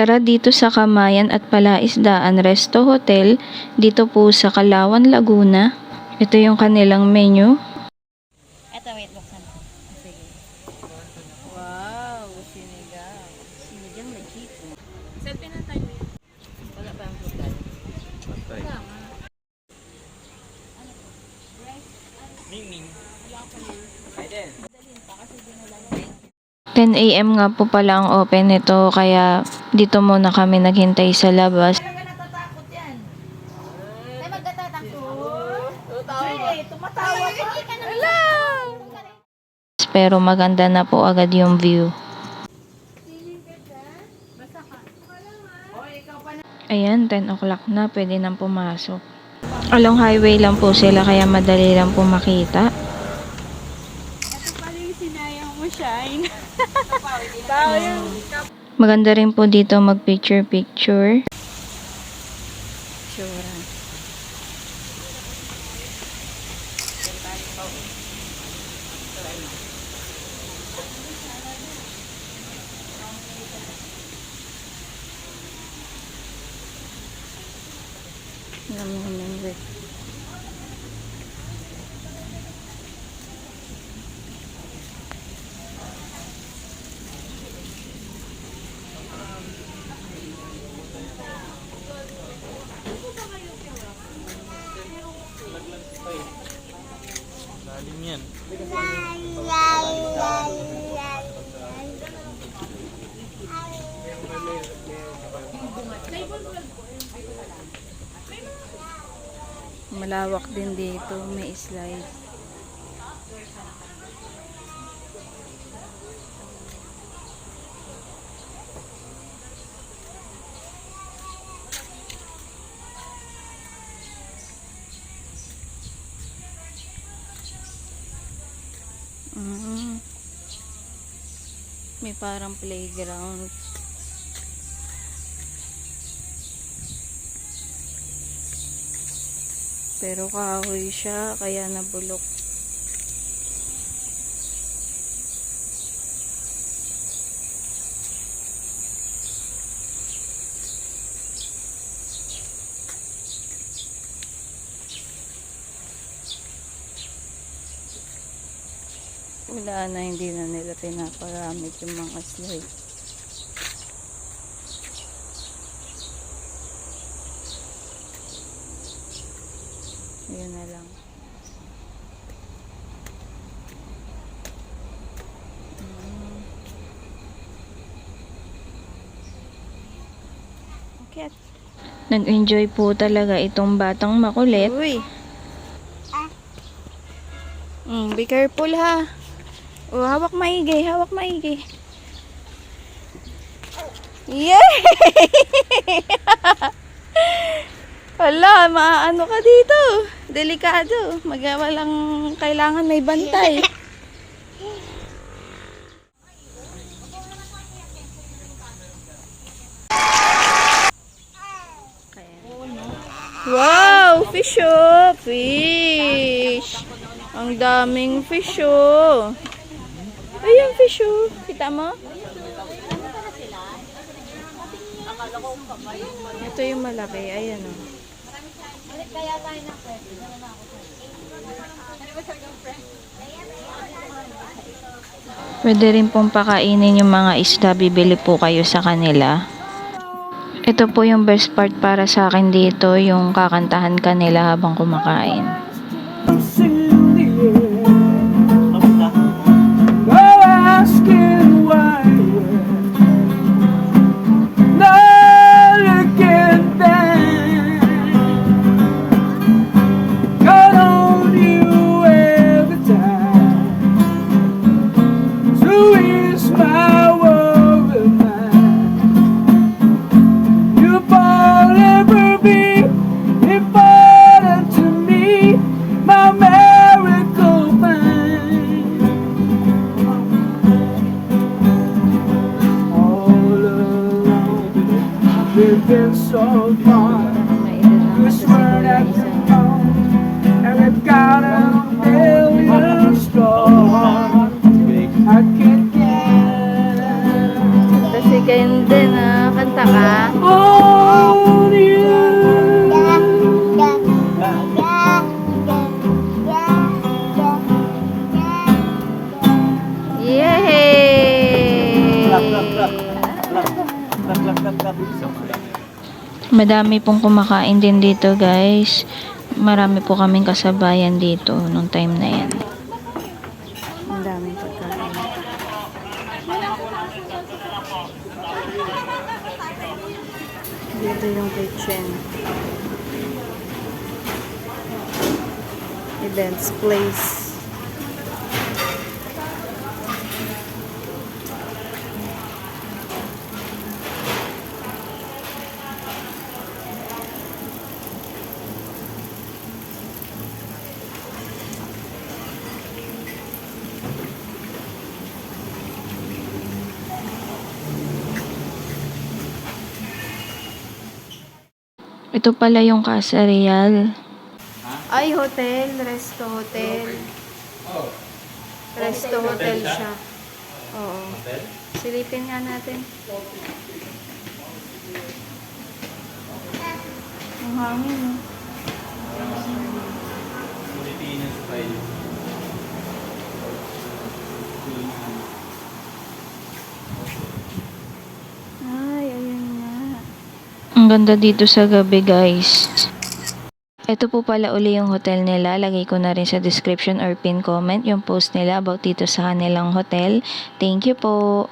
Tara dito sa Kamayan at Palaisdaan Resto Hotel, dito po sa Kalawan, Laguna. Ito yung kanilang menu. Eto, wait, buksan ko. Sige. Wow, sinigang. Sinigang legit. Saan pinatay mo yun? Wala pa ang hotel. Patay. Wala nga. Ming. Ay din. 10 AM nga po pala ang open nito, kaya dito muna kami naghintay sa labas. Natatakot yan. Ay, magkatatakot. Tumatawa ka. Hello! Pero maganda na po agad yung view. Ayan, 10 o'clock na, pwede nang pumasok. Along highway lang po sila, kaya madali lang po makita. Ito pala yung sinayang mo, Shine. Maganda rin po dito mag picture. Sure. Lalim yan. Malawak din dito, may slide. May parang playground. Pero kahoy siya, kaya nabulok. Wala na, hindi na nila pinapagamit yung mga slide. Yun na lang. Okay. Nag-enjoy po talaga itong batang makulit. Uy. Be careful ha. Oh, hawak maigi, hawak maigi. Yay! Wala, maano ka dito. Delikado. Walang kailangan may bantay. Wow, fish oh, fish. Ang daming fish oh. Ayan fish oh. Kita mo? Ito yung malaki. Ayan oh. Pwede rin pong pakainin yung mga isda, bibili po kayo sa kanila. Ito po yung best part para sa akin dito, yung kakantahan kanila habang kumakain. We've been so far, we swear that we're wrong, and we've got a million strong. I can't get Kasi kayo din, kanta Kumanta ka? On you. Yay! Madami pong kumakain din dito guys. Marami po kaming kasabayan dito nung time na yan. Ang daming pagkain. Dito yung kitchen. Events place. Ito pala yung Casa Real. Ay, hotel. Resto hotel. Resto hotel siya. Oo. Silipin nga natin. Ang hangin, no? Pilipinas style. Ay, ayun nga. Ang ganda dito sa gabi guys. Ito po pala uli yung hotel nila. Lagay ko na rin sa description or pin comment yung post nila about dito sa kanilang hotel. Thank you po.